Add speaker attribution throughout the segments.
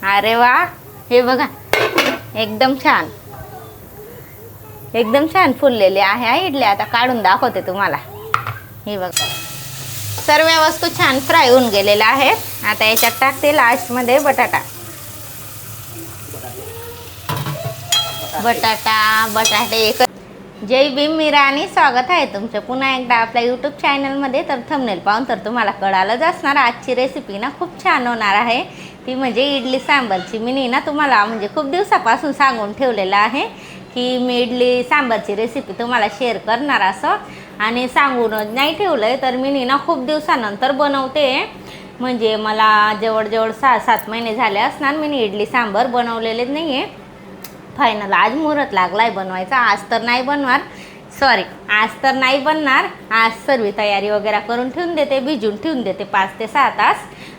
Speaker 1: अरे वा, हे बघा एकदम छान, एकदम छान फुललेले आहे इडली. आता काढून दाखवते तुम्हाला. हे बघा सर्व वस्तू छान फ्राय होऊन गेलेल्या आहेत. आता याच्यात टाकते लास्टमध्ये बटाटे. जय भीम मीरा आणि स्वागत आहे तुमचं पुन्हा एकदा आपल्या यूट्यूब चॅनलमध्ये. तर थंबनेल पाहून तर तुम्हाला कळालंच असणार आजची रेसिपी ना खूप छान होणार आहे. ती म्हणजे इडली सांबारची. मी ना तुम्हाला म्हणजे खूप दिवसापासून सांगून ठेवलेलं आहे की मी इडली सांबारची रेसिपी तुम्हाला शेअर करणार असं, आणि सांगूनच नाही ठेवलं तर मी ना खूप दिवसानंतर बनवते. म्हणजे मला जवळजवळ 6-7 महिने झाले असणार मी इडली सांबार बनवलेलेच नाही आहे. फायनल आज मुहूर्त लागला आहे बनवायचा. आज तर नाही बनणार. आज सर्व तयारी वगैरे करून ठेवून देते, भिजून ठेवून देते 5 ते 6 तास,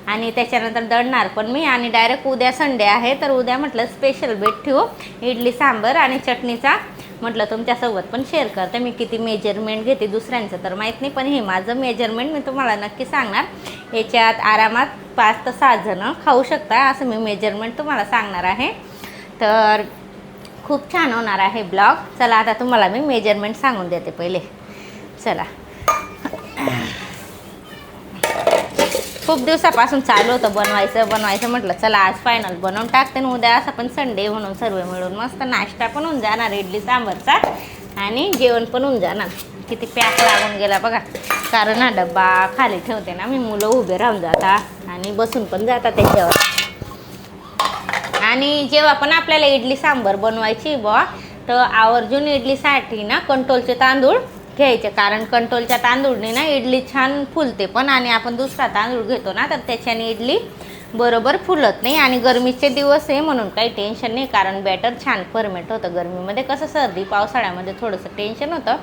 Speaker 1: आणि त्याच्यानंतर दळणार पण मी. आणि डायरेक्ट उद्या संडे आहे तर उद्या म्हटलं स्पेशल बेट ठेवू इडली सांबार आणि चटणीचा. म्हटलं तुमच्यासोबत पण शेअर करते. मी किती मेजरमेंट घेते दुसऱ्यांचं तर माहीत नाही, पण हे माझं मेजरमेंट मी तुम्हाला नक्की सांगणार. याच्यात आरामात 5 ते 6 जणं खाऊ शकता असं मी मेजरमेंट तुम्हाला सांगणार आहे. तर खूप छान होणार आहे ब्लॉग. चला आता तुम्हाला मी मेजरमेंट सांगून देते पहिले. चला, खूप दिवसापासून चालू होतं बनवायचं म्हटलं चला आज फायनल बनवून टाकते. आणि उद्या असं पण संडे म्हणून सर्व मिळून मस्त नाश्ता पण होऊन जाणार इडली सांबारचा, आणि जेवण पण होऊन जाणार. किती पॅक लागून गेला बघा, कारण हा डब्बा खाली ठेवते ना मी, मुलं उभे राहून जातात आणि बसून पण जातात त्याच्यावर. आणि जेव्हा पण आपल्याला इडली सांबार बनवायची तर आवर्जून इडलीसाठी ना कंट्रोलचे तांदूळ घ्यायचे, कारण कंट्रोलच्या तांदूळने ना इडली छान फुलते पण. आणि आपण दुसरा तांदूळ घेतो ना तर त्याच्याने इडली बरोबर फुलत नाही. आणि गरमीचे दिवस आहे म्हणून काही टेन्शन नाही, कारण बॅटर छान फर्मेंट होतं. गरमीमध्ये कसं सर्दी पावसाळ्यामध्ये थोडंसं टेन्शन होतं.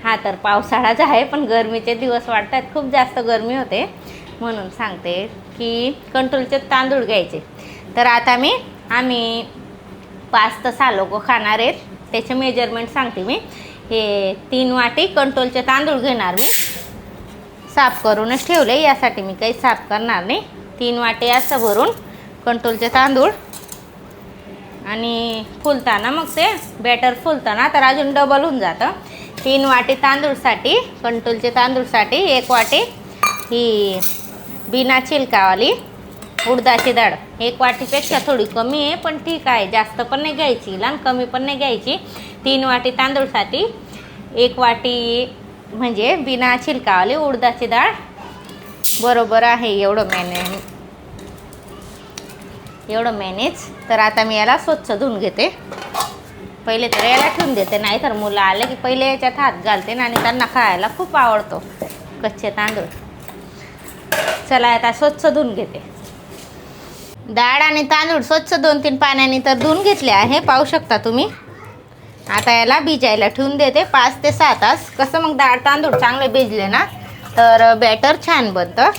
Speaker 1: हा तर पावसाळाच आहे पण गरमीचे दिवस वाटतात, खूप जास्त गरमी होते म्हणून सांगते की कंट्रोलचे तांदूळ घ्यायचे. तर आता आम्ही 5 ते 6 लोक खाणार आहेत, त्याचे मेजरमेंट सांगते मी. हे 3 वाटी कंट्रोलचे तांदूळ घेणार मी. साफ करूनच ठेवले, यासाठी मी काही साफ करणार नाही. 3 वाटी असं भरून कंट्रोलचे तांदूळ. आणि फुलताना मग ते बॅटर फुलताना तर अजून डबल होऊन जातं. 3 वाटी तांदूळसाठी, कंट्रोलचे तांदूळसाठी 1 वाटी ही बिना छिलकावाली उडदाची डाळ. 1 वाटीपेक्षा थोडी कमी आहे पण ठीक आहे, जास्त पण नाही घ्यायची आणि कमी पण नाही घ्यायची. 3 वाटी तांदूळसाठी 1 वाटी म्हणजे बिना छिलकावाली उडदाची डाळ बरोबर आहे. एवढं मॅनेज. तर आता मी याला स्वच्छ धुवून घेते. पहिले तर याला ठेवून देते, नाही तर मुलं आले की पहिले याच्यात हात घालते ना, आणि त्यांना खायला खूप आवडतो कच्चे तांदूळ. चला आता स्वच्छ धुवून घेते. डाळ आणि तांदूळ स्वच्छ 2-3 पाण्याने तर धुवून घेतले आहे, पाहू शकता तुम्ही. आता याला भिजायला ठेवून देते 5 ते 6 तास. कसं मग डाळ तांदूळ चांगले भिजले ना तर बॅटर छान बनतं.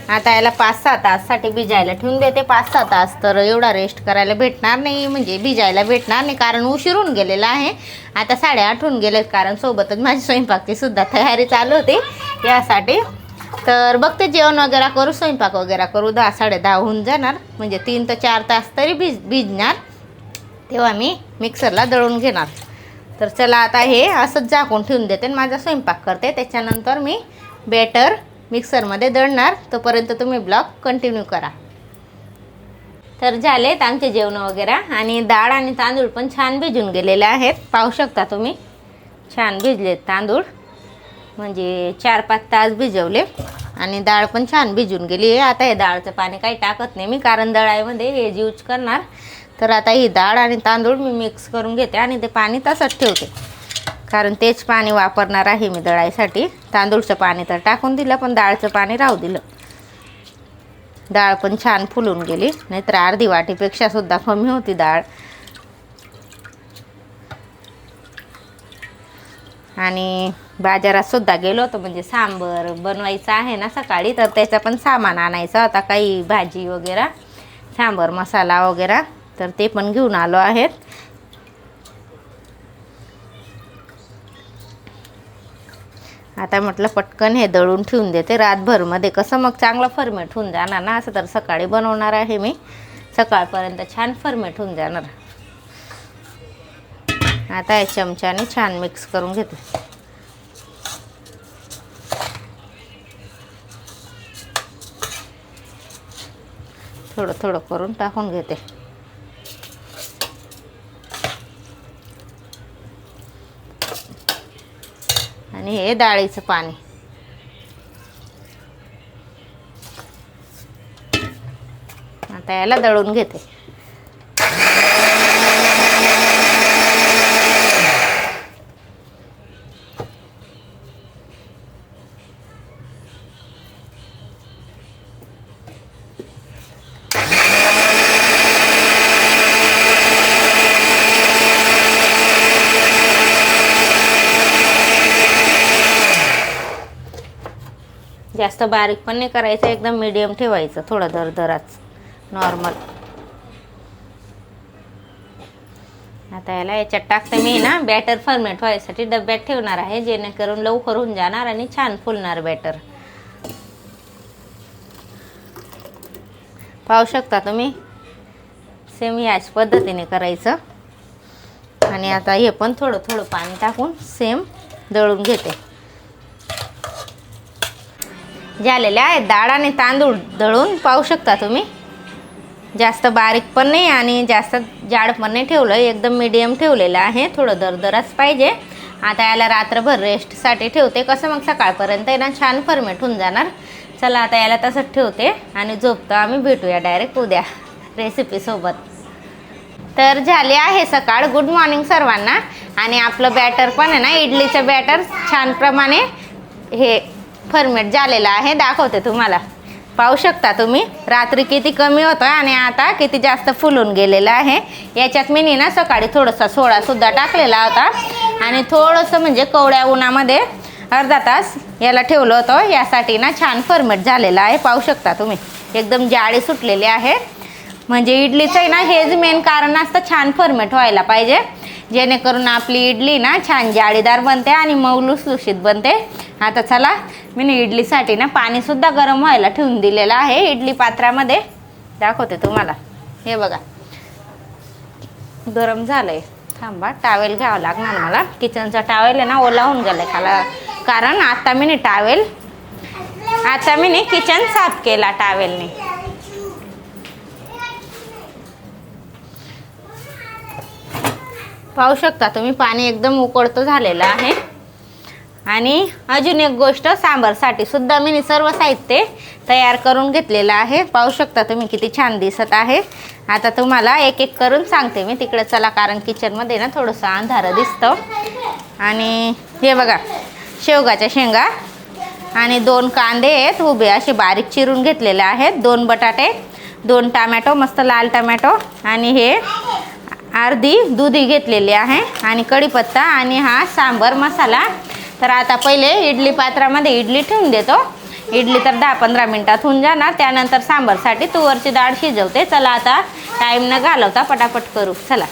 Speaker 1: आता याला 5-6 ताससाठी भिजायला ठेवून देते. 5-6 तास तर एवढा रेस्ट करायला भेटणार नाही, म्हणजे भिजायला भेटणार नाही, कारण उशीर होऊन गेलेला आहे. आता 8:30 होऊन गेलेत, कारण सोबतच माझी स्वयंपाकची सुद्धा तयारी चालू होती यासाठी. तर बघते जेवण वगैरे करू, स्वयंपाक वगैरे करू. 10-10:30 होऊन जाणार, म्हणजे 3 ते 4 तास तरी भिजणार. तेव्हा मी मिक्सरला दळून घेणार. तर चला आता हे असंच झाकून ठेवून देते आणि माझा स्वयंपाक करते. त्याच्यानंतर मी बॅटर मिक्सरमध्ये दळणार. तोपर्यंत तुम्ही ब्लॉग कंटिन्यू करा. तर झालेत आमचे जेवण वगैरे, आणि डाळ आणि तांदूळ पण छान भिजून गेलेले आहेत, पाहू शकता तुम्ही. छान भिजलेत तांदूळ, म्हणजे 4-5 तास भिजवले, आणि डाळ पण छान भिजून गेली आहे. आता हे डाळचं पाणी काही टाकत नाही मी, कारण दळाईमध्ये हेच यूज करणार. तर आता ही डाळ आणि तांदूळ मी मिक्स करून घेते आणि ते पाणी तसंच ठेवते, कारण तेच पाणी वापरणार आहे मी दळाईसाठी. तांदूळचं पाणी तर टाकून दिलं, पण डाळचं पाणी राहू दिलं. डाळ पण छान फुलून गेली, नाहीतर अर्धी वाटीपेक्षा सुद्धा कमी होती डाळ. आणि बाजारात सुद्धा गेलो होतो, म्हणजे सांबार बनवायचं आहे ना सकाळी, तर त्याचं पण सामान आणायचं आता, काही भाजी वगैरे, सांबार मसाला वगैरे, तर ते पण घेऊन आलो आहेत. आता म्हटलं पटकन हे दळून ठेवून देते रातभरमध्ये, कसं मग चांगलं फर्मेंट होऊन जाणार ना. असं तर सकाळी बनवणार आहे मी. सकाळपर्यंत छान फर्मेट होऊन जाणार. आता या चमच्याने छान मिक्स करून घेते. थोडं थोडं करून टाकून घेते. आणि हे डाळीचं पाणी. आता याला दळून घेते. जास्त बारीक पण नाही करायचं, एकदम मीडियम ठेवायचं, थोडं दरदराच नॉर्मल. आता याच्यात टाकते मी ना बॅटर फर्मेट व्हायसाठी डब्यात ठेवणार आहे, जेणेकरून लवकर होऊन जाणार आणि छान फुलणार बॅटर. पाहू शकता तुम्ही, सेम याच पद्धतीने करायचं. आणि आता हे पण थोडं थोडं पाणी टाकून सेम दळून घेते. झालेले आहेत डाळ आणि तांदूळ दळून. पाहू शकता तुम्ही, जास्त बारीक पण नाही आणि जास्त जाड पण नाही ठेवलं, एकदम मीडियम ठेवलेलं आहे. थोडं दरदराच पाहिजे. आता याला रात्रभर रेस्टसाठी ठेवते. कसं मग सकाळपर्यंत आहे ना छान फर्मेट होऊन जाणार. चला आता याला तसंच ठेवते आणि झोपतो आम्ही. भेटूया डायरेक्ट उद्या रेसिपीसोबत. तर झाली आहे सकाळ. गुड मॉर्निंग सर्वांना. आणि आपलं बॅटर पण आहे ना, इडलीचं बॅटर छान प्रमाणे हे फर्मेट झालेलं आहे. दाखवते तुम्हाला. पाहू शकता तुम्ही, रात्री किती कमी होतं आणि आता किती जास्त फुलून गेलेलं आहे. याच्यात मी ना सकाळी थोडासा सोडासुद्धा टाकलेला होता आणि थोडंसं म्हणजे कवड्या उन्हामध्ये अर्धा तास याला ठेवलं होतं. यासाठी ना छान फर्मेट झालेलं आहे. पाहू शकता तुम्ही, एकदम जाळी सुटलेली आहे. म्हणजे इडलीचं आहे ना हेच मेन कारण असतं, छान फर्मेट व्हायला पाहिजे, जेणेकरून आपली इडली ना छान जाळीदार बनते आणि मऊ लुसलुशीत बनते. आता चला, मी इडलीसाठी ना पाणीसुद्धा गरम व्हायला ठेवून दिलेलं आहे इडली पात्रामध्ये. दाखवते तुम्हाला. हे बघा गरम झालंय. थांबा, टावेल घ्यावं लागणार मला. किचनचा टावेल आहे ना ओला होऊन गेलाय, कारण आता मी किचन साफ केला टावेलने. पाहू शकता तुम्ही, पाणी एकदम उकळतं झालेलं आहे. आणि अजून एक गोष्ट, सांबारसाठी सुद्धा मी सर्व साहित्य तयार करून घेतलेलं आहे. पाहू शकता तुम्ही किती छान दिसत आहे. आता तुम्हाला एक एक करून सांगते मी. तिकडे चला, कारण किचनमध्ये ना थोडंसं अंधारं दिसतं. आणि हे बघा, शेवगाच्या शेंगा आणि 2 कांदे आहेत उभे असे बारीक चिरून घेतलेले आहेत. 2 बटाटे, 2 टमॅटो, मस्त लाल टमॅटो, आणि हे अर्धी दुधी घेतलेली आहे, आणि कढीपत्ता, आणि हा सांबर मसाला. तर आता पहिले इडली पात्रामध्ये इडली ठेवून देतो. इडली तर 10-15 मिनिटात होऊन जाणार. त्यानंतर सांबारसाठी तुवरची डाळ शिजवते. चला आता टाईम न घालवता पटापट करू. चला.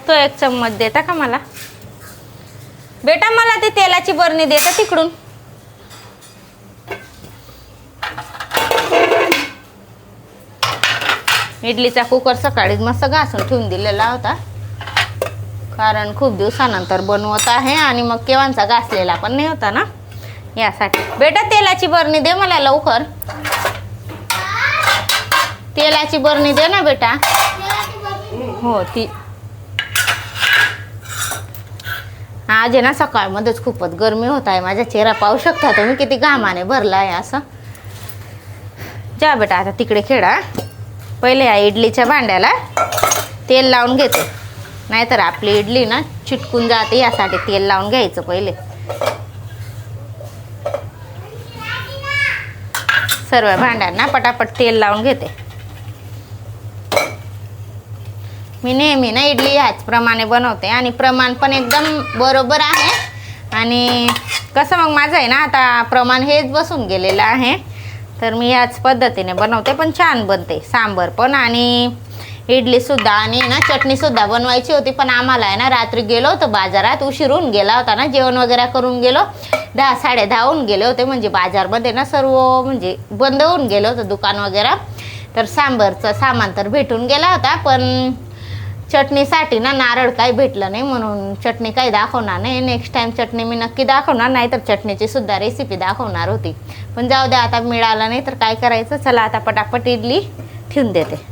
Speaker 1: तो एक चम्मच देता का मला बेटा? मला ती तेलाची बरणी देता तिकडून. इडलीचा कुकर सकाळी मस्त घासून ठेवून दिलेला होता, कारण खूप दिवसानंतर बनवत आहे आणि मग केव्हांचा घासलेला पण नाही होता ना, यासाठी. बेटा तेलाची बरणी दे मला लवकर. तेलाची बरणी दे ना बेटा. हो ती. आज आहे ना सकाळमध्येच खूपच गरमी होत आहे. माझा चेहरा पाहू शकता तुम्ही, किती घामाने भरला आहे असं. जा बेटा आता तिकडे खेळा. पहिले या इडलीच्या भांड्याला तेल लावून घेते, नाहीतर आपली इडली ना चिटकून जाते. यासाठी तेल लावून घ्यायचं पहिले. सर्व भांड्यांना पटापट तेल लावून घेते. मी नेहमी ना इडली ह्याचप्रमाणे बनवते आणि प्रमाण पण एकदम बरोबर आहे. आणि कसं मग माझं आहे ना आता प्रमाण हेच बसून गेलेलं आहे, तर मी याच पद्धतीने बनवते, पण छान बनते सांबर पण. आणि इडलीसुद्धा आणि ना चटणीसुद्धा बनवायची होती, पण आम्हाला आहे ना रात्री गेलो होतो बाजारात, उशीर होऊन गेला होता ना, जेवण वगैरे करून गेलो 10 10:30 होऊन गेले होते, म्हणजे बाजारमध्ये ना सर्व म्हणजे बंद होऊन गेलं होतं दुकान वगैरे. तर सांबरचं सामान तर भेटून गेला होता, पण चटणीसाठी ना नारळ काही भेटलं नाही, म्हणून चटणी काही दाखवणार नाही. नेक्स्ट टाईम चटणी मी नक्की दाखवणार, नाही तर चटणीची सुद्धा रेसिपी दाखवणार होती, पण जाऊ द्या आता मिळालं नाही तर काय करायचं. चला आता पटापट इडली ठेवून देते.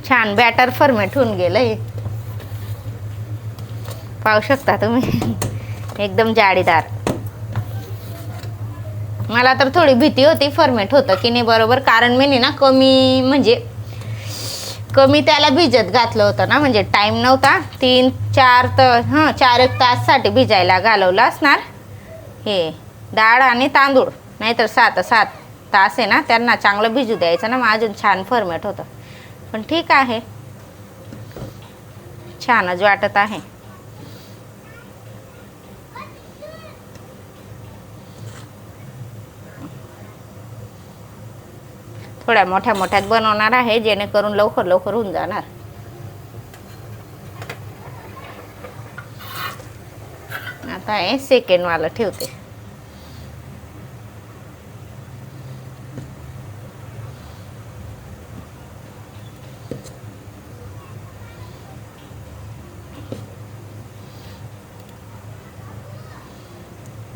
Speaker 1: छान बॅटर फर्मेट होऊन गेलंय, पाहू शकता तुम्ही, एकदम जाळीदार. मला तर थोडी भीती होती फर्मेट होतं की नाही बरोबर, कारण मी ना कमी म्हणजे कमी त्याला भिजत घातलं होतं ना, म्हणजे टाईम नव्हता. 3-4 तर 4-1 ताससाठी भिजायला घालवलं असणार हे डाळ आणि तांदूळ, नाहीतर 7 तास आहे ना त्यांना चांगलं भिजू द्यायचं ना, मग अजून छान फर्मेट होतं. पण ठीक आहे, छानच वाटत आहे. थोड्या मोठ्या मोठ्यात बनवणार आहे, जेणेकरून लवकर लवकर होऊन जाणार. आता हे सेकंड वाला ठेवते.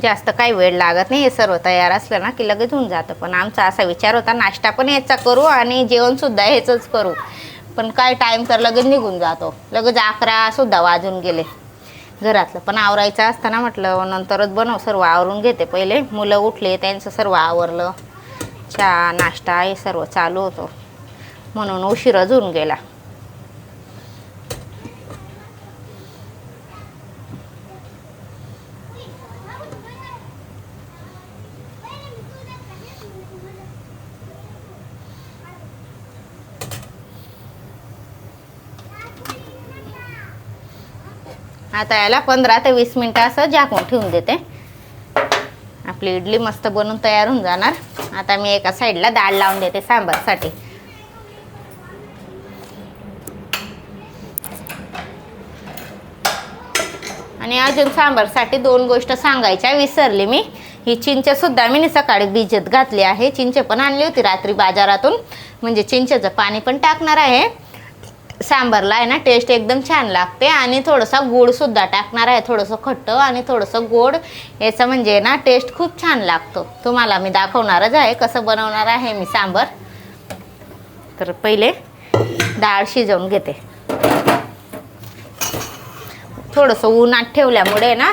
Speaker 1: जास्त काही वेळ लागत नाही, हे सर्व तयार असलं ना की लगेच होऊन जातं. पण आमचा असा विचार होता नाश्ता पण याचा करू आणि जेवणसुद्धा ह्याचंच करू, पण काय टाईम तर लगेच निघून जातो. लगेच 11 सुद्धा वाजून गेले. घरातलं पण आवरायचं असताना म्हटलं नंतरच बनव, सर्व आवरून घेते पहिले. मुलं उठले, त्यांचं सर्व आवरलं, चहा नाश्ता हे सर्व चालू होतं, म्हणून उशीरच होऊन गेला. आता याला 15 ते 20 मिनटं असं झाकून ठेवून देते. आपली इडली मस्त बनून तयार होऊन जाणार. आता मी एका साईडला डाळ लावून देते सांबारसाठी. आणि अजून सांबारसाठी 2 गोष्ट सांगायच्या विसरली मी. ही चिंचसुद्धा मी सकाळी भिजत घातली आहे. चिंच पण आणली होती रात्री बाजारातून, म्हणजे चिंचेचं पाणी पण टाकणार आहे. सांबारला आहे ना टेस्ट एकदम छान लागते. आणि थोडासा गोडसुद्धा टाकणार आहे, थोडंसं खट्ट आणि थोडंसं गोड, याचं म्हणजे ना टेस्ट खूप छान लागतो. तुम्हाला मी दाखवणारच आहे कसं बनवणार आहे मी सांबार. तर पहिले डाळ शिजवून घेते. थोडंसं उन्हात ठेवल्यामुळे ना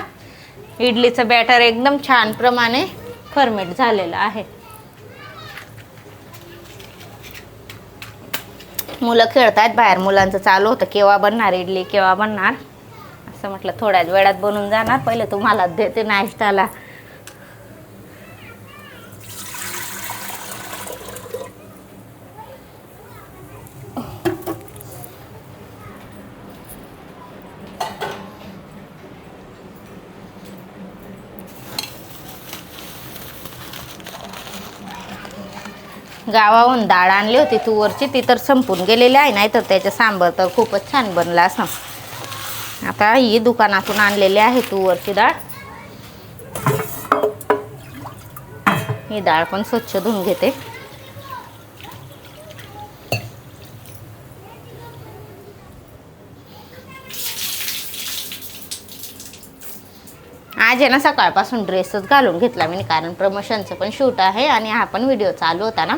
Speaker 1: इडलीचं बॅटर एकदम छान प्रमाणे फर्मेट झालेलं आहे. मुलं खेळतात बाहेर, मुलांचं चालू होतं केव्हा बनणार इडली, केव्हा बनणार. असं म्हटलं थोड्याच वेळात बनून जाणार, पहिले तुम्हाला देते नाश्त्याला. गावाहून डाळ आणली होती तुवरची, ती तर संपून गेलेली आहे, नाही तर त्याचं सांबार तर खूपच छान बनला असं. आता ही दुकानातून आणलेली आहे तुवरची डाळ. ही डाळ पण स्वच्छ धुवून घेते. आज आहे ना सकाळपासून ड्रेसच घालून घेतला मी, कारण प्रमोशनचं पण शूट आहे आणि हा पण व्हिडिओ चालू होता ना,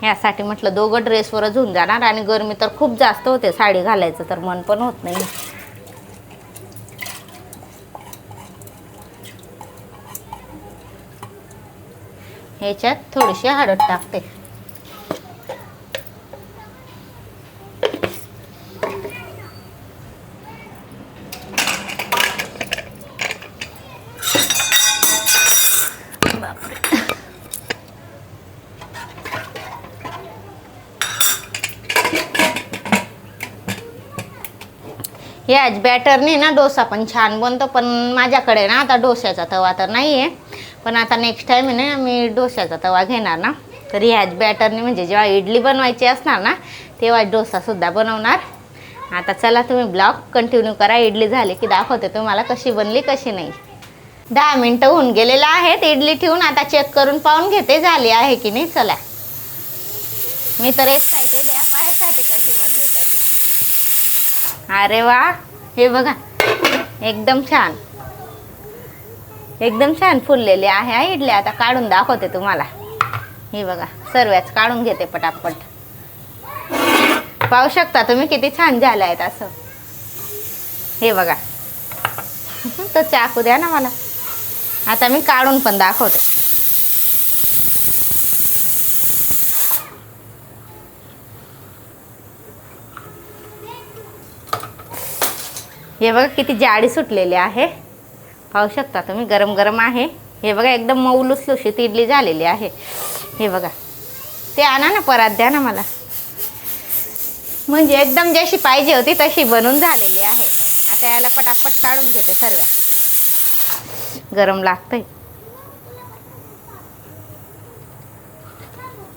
Speaker 1: यासाठी म्हटलं दोघं ड्रेसवरच होऊन जाणार. आणि गरमी तर खूप जास्त होते, साडी घालायचं तर मन पण होत नाही. ह्याच्यात थोडीशी हळद टाकते. याच बॅटरने ना डोसा पण छान बनतो, पण माझ्याकडे ना आता डोश्याचा तवा तर नाही आहे, पण आता नेक्स्ट टाईम आहे ना मी डोश्याचा तवा घेणार ना, तर ह्याच बॅटरने म्हणजे जेव्हा इडली बनवायची असणार ना तेव्हा डोसासुद्धा बनवणार. आता चला तुम्ही ब्लॉग कंटिन्यू करा. इडली झाली की दाखवते तुम्हाला कशी बनली कशी नाही. 10 मिनटं होऊन गेलेलं आहेत इडली ठेवून. आता चेक करून पाहून घेते झाली आहे की नाही. चला, मी तर एक्साइटेड आहे पाहायसाठी कशी बनली कशी नाही. अरे वा, हे बघा एकदम छान, एकदम छान फुललेली आहे इडली. आता काढून दाखवते तुम्हाला. हे बघा, सर्वच काढून घेते पटापट. पाहू शकता तुम्ही किती छान झालं आहेत असं. हे बघा, तर चाकू द्या ना मला. आता मी काढून पण दाखवते. हे बघा किती जाडी सुटलेली आहे. पाहू शकता तुम्ही, गरम गरम आहे. हे बघा एकदम मऊ लुसलुशीत इडली झालेली आहे. हे बघा, ते आणा ना परत द्या ना मला. म्हणजे एकदम जशी पाहिजे होती तशी बनून झालेली आहे. आता याला पटापट काढून घेते सर्व. गरम लागतंय.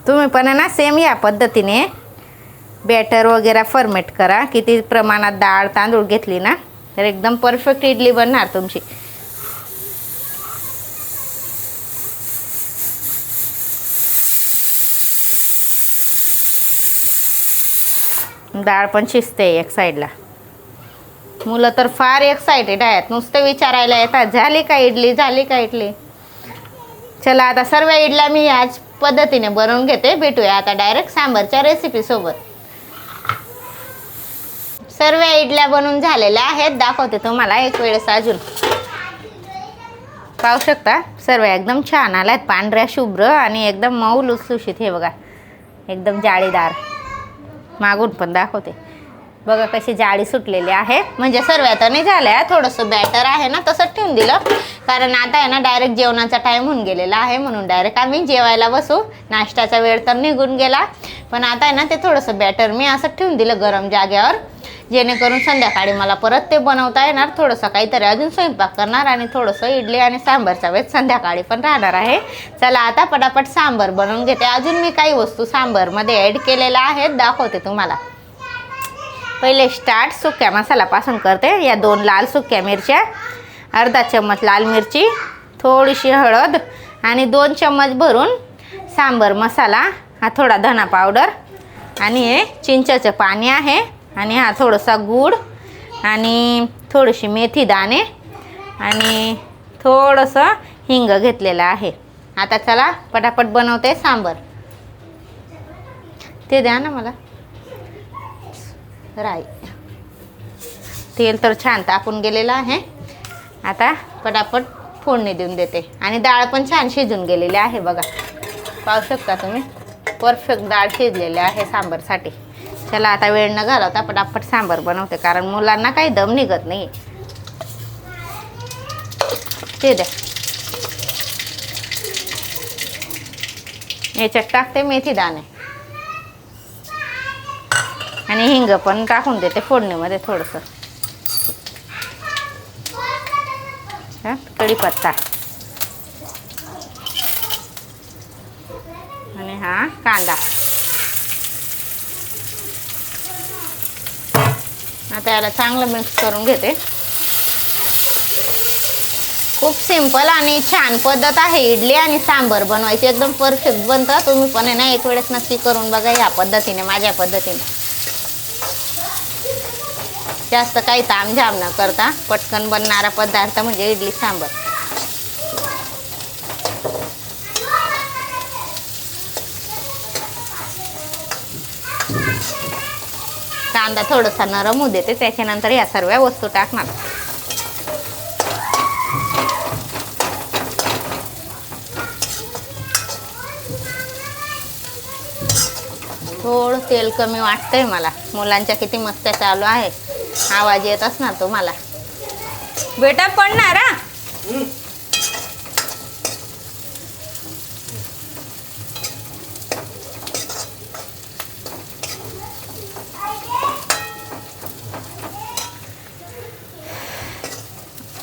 Speaker 1: तुम्ही पण ना सेम या पद्धतीने बॅटर वगैरे फॉर्मेट करा. किती प्रमाणात डाळ तांदूळ घेतली ना तर एकदम परफेक्ट इडली बनणार तुमची. डाळ पण शिजते एक साईडला. मुलं तर फार एक्साइटेड आहेत, नुसते विचारायला येतात झाली का इडली, झाली का इडली. चला, आता सर्व इडल्या मी याच पद्धतीने बनवून घेते. भेटूया आता डायरेक्ट सांबारच्या रेसिपी सोबत. सर्व इडल्या बनवून झालेल्या आहेत. दाखवते तुम्हाला एक वेळेस अजून. पाहू शकता सर्व एकदम छान आल्यात, पांढऱ्या शुभ्र आणि एकदम मऊ लुसलुशीत. हे बघा एकदम जाळीदार. मागून पण दाखवते. बघा कशी जाळी सुटलेली आहे. म्हणजे सर्व आता नाही झाल्या, थोडंसं बॅटर आहे ना तसंच ठेवून दिलं. कारण आता आहे ना डायरेक्ट जेवणाचा टाईम होऊन गेलेला आहे, म्हणून डायरेक्ट आम्ही जेवायला बसू. नाश्त्याचा वेळ तर निघून गेला, पण आता आहे ना ते थोडंसं बॅटर मी असं ठेवून दिलं गरम जागेवर, जेणेकरून संध्याकाळी मला परत ते बनवता येणार. थोडंसं काहीतरी अजून स्वयंपाक करणार आणि थोडंसं इडली आणि सांबारचा वेळ संध्याकाळी पण राहणार आहे. चला आता पटापट सांबार बनवून घेते. अजून मी काही वस्तू सांबारमध्ये ॲड केलेल्या आहेत, दाखवते तुम्हाला. पहिले स्टार्ट सुक्या मसाल्यापासून करते. या 2 लाल सुक्या मिरच्या, अर्धा चम्मच लाल मिरची, थोडीशी हळद आणि 2 चम्मच भरून सांबार मसाला. हा थोडा धना पावडर आणि हे चिंचेचं पाणी आहे आणि हा थोडासा गूळ आणि थोडीशी मेथी दाणे आणि थोडंसं हिंग घेतलेलं आहे. आता चला पटापट बनवते सांबार. ते द्या ना मला. राई तेल तर छान तापून गेलेलं आहे. आता पटापट फोडणी देऊन देते. आणि डाळ पण छान शिजून गेलेली आहे. बघा पाहू शकता तुम्ही, परफेक्ट डाळ शिजलेली आहे सांबारसाठी. चला आता वेळ न घालवता पटापट सांबार बनवते, कारण मुलांना काही दम निघत नाही. ते द्या. याच्यात टाकते मेथी दाणे आणि हिंग पण टाकून देते फोडणीमध्ये थोडंसं. कढीपत्ता आणि हा कांदा. आता याला चांगलं मिक्स करून घेते. खूप सिंपल आणि छान पद्धत आहे इडली आणि सांबार बनवायची. एकदम परफेक्ट बनतं. तुम्ही पण आहे ना एक वेळेस नक्की करून बघा या पद्धतीने, माझ्या पद्धतीने. जास्त काही तामझाम न करता पटकन बनणारा पदार्थ म्हणजे इडली सांबार. कांदा थोडासा नरम होऊ देते, त्याच्यानंतर या सर्व वस्तू टाकणार. थोडं तेल कमी वाटतंय मला. मुलांच्या किती मस्त्या चालू आहे, आवाज येत असणार तुम्हाला. बेटा पडणार हा.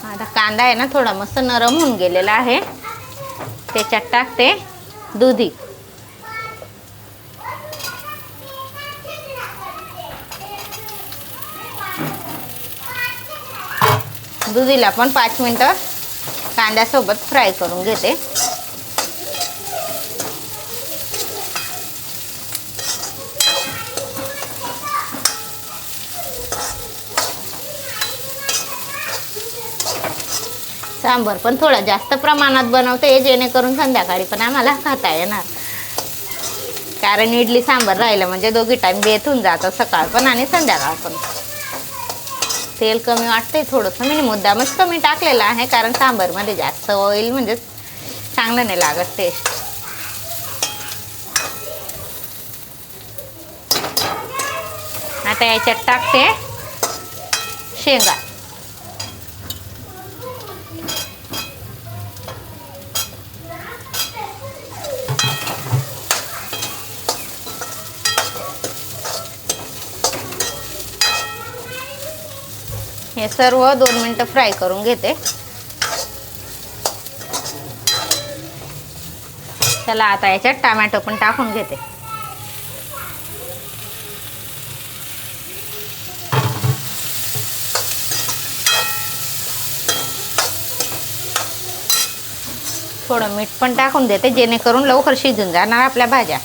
Speaker 1: आता कांदा आहे ना थोडा मस्त नरम होऊन गेलेला आहे. त्याच्यात टाकते दुधी. दुधीला पण 5 मिनिटं कांद्यासोबत फ्राय करून घेते. सांबर पण थोडा जास्त प्रमाणात बनवते जेणेकरून संध्याकाळी पण आम्हाला खाता येणार. कारण इडली सांबर राहिलं म्हणजे दोघी टाइम बेथून जातं, सकाळ पण आणि संध्याकाळ पण. तेल कमी वाटतंय थोडंसं, मी मुद्दामच कमी टाकलेलं आहे कारण सांबरमध्ये जास्त ऑइल म्हणजे चांगलं नाही लागत टेस्ट. आता याच्यात टाकते शेंगा. हे सर्व 2 मिनिटं फ्राय करून घेते. चला आता याच्यात टोमॅटो पण टाकून घेते. थोडं मीठ पण टाकून देते जेणेकरून लवकर शिजून जाणार आपल्या भाज्या.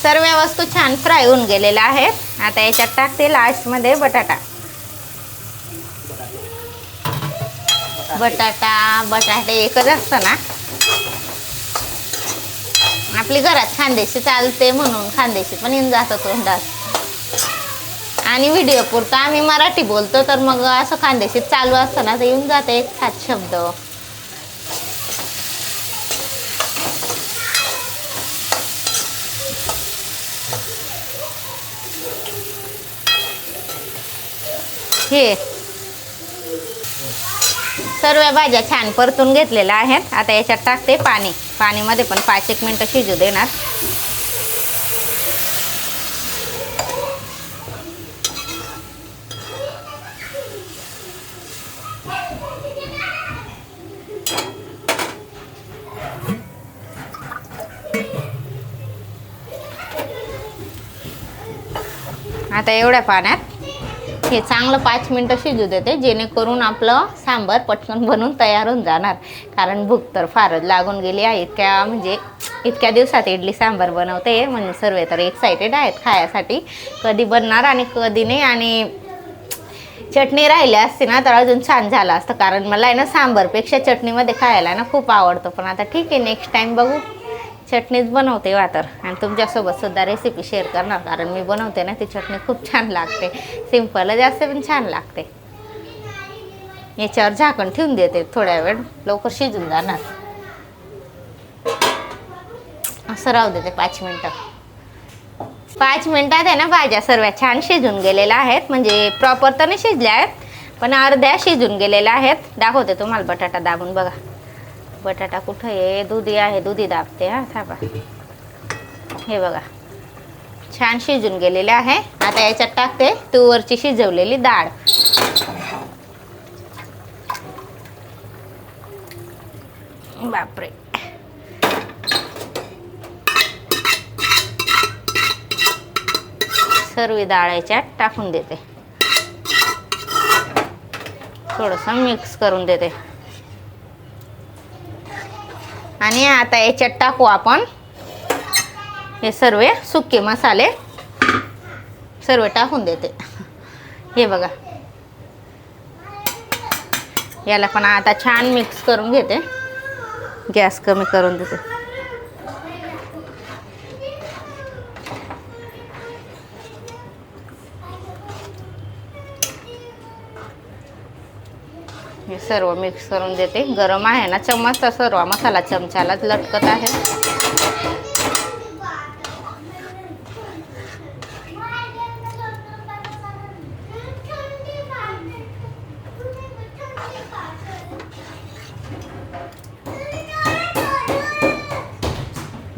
Speaker 1: सर्व वस्तू छान फ्राय होऊन गेलेल्या आहेत. आता याच्यात टाकते लास्टमध्ये बटाटा. बटाटे एकच असतं ना, आपली घरात खानदेशी चालते म्हणून खानदेशी पण येऊन जातं तोंडात. आणि व्हिडिओ पुरता आम्ही मराठी बोलतो तर मग असं खानदेशीत चालू असतं ना, तर येऊन जाते एक 7 शब्द. हे सर्व भाज्या छान परतून घेतलेल्या आहेत. आता याच्यात टाकते पाणी. पाणीमध्ये पण 5-1 मिनिटं शिजू देणार. आता एवढ्या पाण्यात हे चांगलं 5 मिनिटं शिजू देते जेणेकरून आपलं सांबर पटकन बनून तयार होऊन जाणार. कारण भूक तर फारच लागून गेली आहे. इतक्या दिवसात इडली सांबर बनवते म्हणून सर्व तर एक्सायटेड आहेत खाण्यासाठी. कधी बनणार आणि कधी नाही. आणि चटणी राहिली असते ना तर अजून छान झालं असतं. कारण मला आहे ना सांबरपेक्षा चटणीमध्ये खायला ना खूप आवडतं. पण आता ठीक आहे, नेक्स्ट टाईम बघू. चटणीच बनवते वातर आणि तुमच्यासोबत सुद्धा रेसिपी शेअर करणार. कारण मी बनवते ना ती चटणी खूप छान लागते. सिंपलच असते पण छान लागते. याच्यावर झाकण ठेवून देते थोड्या वेळ, लवकर शिजून जाणार. असं राहू देते 5 मिनिटं. 5 मिनिटात आहे ना भाज्या सर्व छान शिजून गेलेल्या आहेत. म्हणजे प्रॉपर तर नाही शिजल्या आहेत पण अर्ध्या शिजून गेलेल्या आहेत. दाखवते तुम्हाला बटाटा दाबून बघा. बटाटा कुठं आहे? दुधी आहे, दुधी दाबते. हा थांबा. हे बघा छान शिजून गेलेले आहे. आता याच्यात टाकते तुवरची शिजवलेली डाळ. बापरे, सर्व डाळ याच्यात टाकून देते. थोडंसं मिक्स करून देते. आणि आता याच्यात टाकू आपण हे सर्व सुके मसाले. सर्व टाकून देते. हे बघा, याला पण आता छान मिक्स करून घेते. गॅस कमी करून देते. हे सर्व मिक्स करून देते. गरम आहे ना चम्मच, तर सर्व मसाला चमच्यालाच लटकत आहे.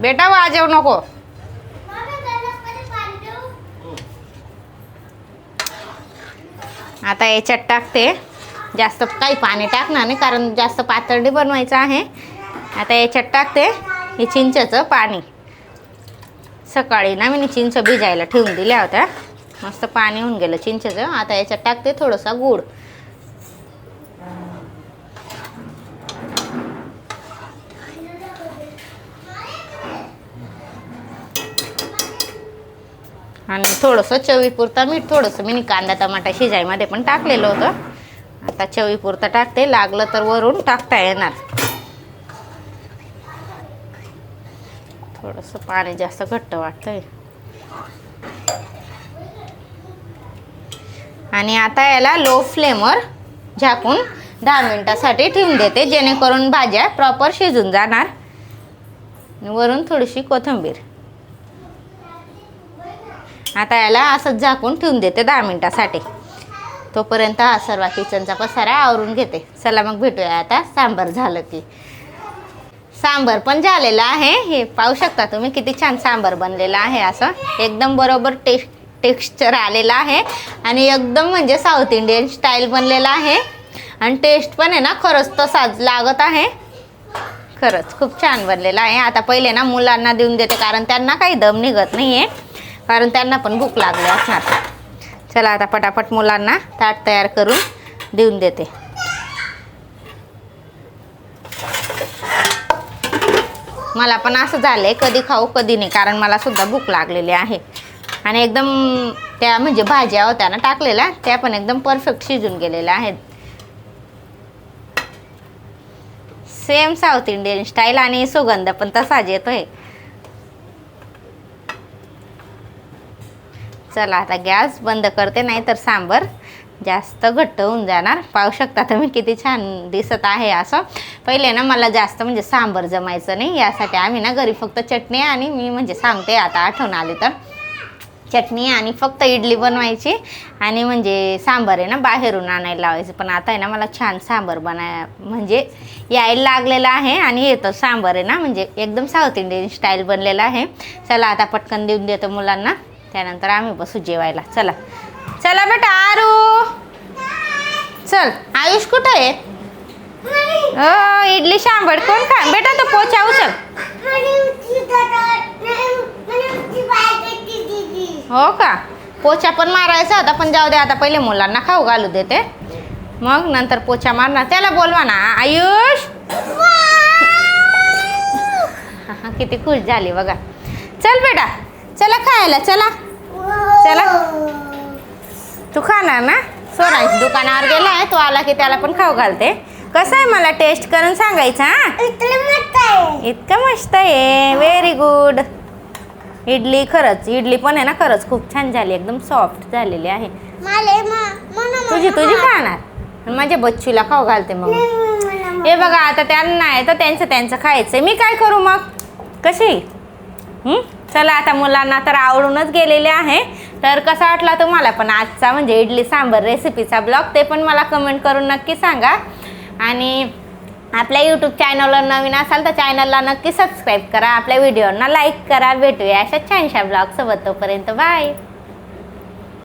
Speaker 1: बेटा वाजवू नको. आता याच्यात टाकते. जास्त काही पाणी टाकणार नाही कारण जास्त पातळ बनवायचं आहे. आता याच्यात टाकते हे चिंचेचं पाणी. सकाळी ना मी चिंच भिजायला ठेवून दिल्या होत्या. मस्त पाणी होऊन गेलं चिंचेचं. आता याच्यात टाकते थोडासा गूळ. आणि थोडंसं चवीपुरता मीठ. थोडंसं मी कांदा टमाटा शिजायमध्ये पण टाकलेलं होतं. आता चवीपुरता टाकते. लागलं तर वरून टाकता येणार. थोडंसं पाणी जास्त घट्ट वाटतंय. आणि आता याला लो फ्लेमवर झाकून 10 मिनिटासाठी ठेवून देते जेणेकरून भाज्या प्रॉपर शिजून जाणार. वरून थोडीशी कोथिंबीर. आता याला असंच झाकून ठेवून देते 10 मिनिटासाठी. तोपर्यंत हा सर्व किचनचा पसारा आवरून घेते. चला मग भेटूया आता सांबार झालं की. सांबार पण झालेलं आहे. हे पाहू शकता तुम्ही किती छान सांबार बनलेलं आहे. असं एकदम बरोबर टेक्स्चर आलेलं आहे आणि एकदम म्हणजे साऊथ इंडियन स्टाईल बनलेलं आहे. आणि टेस्ट पण आहे ना खरंच तसाच लागत आहे. खरंच खूप छान बनलेलं आहे. आता पहिले ना मुलांना देऊन देते कारण त्यांना काही दम निघत नाही आहे. कारण त्यांना पण भूक लागली असणार. चला आता पटापट मुलांना ताट तयार करून देऊन देते. मला पण असं झालंय कधी खाऊ कधी नाही कारण मला सुद्धा भूक लागलेली आहे. आणि एकदम त्या म्हणजे भाज्या होत्या ना टाकलेल्या त्या पण एकदम परफेक्ट शिजून गेलेल्या आहेत. सेम साऊथ इंडियन स्टाईल आणि सुगंध पण तसाच येतोय. चला आता गॅस बंद करते नाही तर सांबार जास्त घट्ट होऊन जाणार. पाहू शकता तुम्ही किती छान दिसत आहे. असं पहिले ना मला जास्त म्हणजे सांबार जमायचं नाही. यासाठी आम्ही ना घरी फक्त चटणी आणि मी म्हणजे सांगते आता आठवण आली तर चटणी आणि फक्त इडली बनवायची आणि म्हणजे सांबार आहे ना बाहेरून आणायला लावायचं. पण आता आहे ना मला छान सांबार म्हणजे यायला लागलेलं आहे. आणि येतं सांबार आहे ना म्हणजे एकदम साऊथ इंडियन स्टाईल बनलेलं आहे. चला आता पटकन देऊन देतो मुलांना. त्यानंतर आम्ही बसू जेवायला. चला चला बेटा आरू चल. आयुष कुठं आहे? इडली सांबार कोण खा बेटा. तो पोचा उचल. हो का पोचा पण मारायचा होता पण जाऊ दे आता पहिले मुलांना खाऊ घालू देते मग नंतर पोचा मारणार. त्याला बोलवा ना आयुष. किती खुश झाली बघा. चल बेटा चला खायला. चला चला तू खाणार ना. सोरांश दुकानावर गेला आहे. तो आला की त्याला पण खाऊ घालते. कसं आहे मला टेस्ट करून सांगायचं. हा इतकं मस्त आहे. Very good. इडली खरंच इडली पण आहे ना खरंच खूप छान झाली. एकदम सॉफ्ट झालेली आहे. तुझी खाणार माझ्या बच्चूला खाऊ घालते मग. हे बघा आता त्यांना आहे तर त्यांचं खायचंय. मी काय करू मग कशी. चला आता मुलांना तर आवडूनच गेलेले आहे. तर कसा वाटला तुम्हाला पण आजचा म्हणजे इडली सांबार रेसिपीचा ब्लॉग ते पण मला कमेंट करून नक्की सांगा. आणि आपल्या यूट्यूब चॅनलवर नवीन असाल तर चॅनलला नक्की सबस्क्राईब करा. आपल्या व्हिडिओना लाईक करा. भेटूया अशा छानशा ब्लॉगसोबत. तोपर्यंत बाय.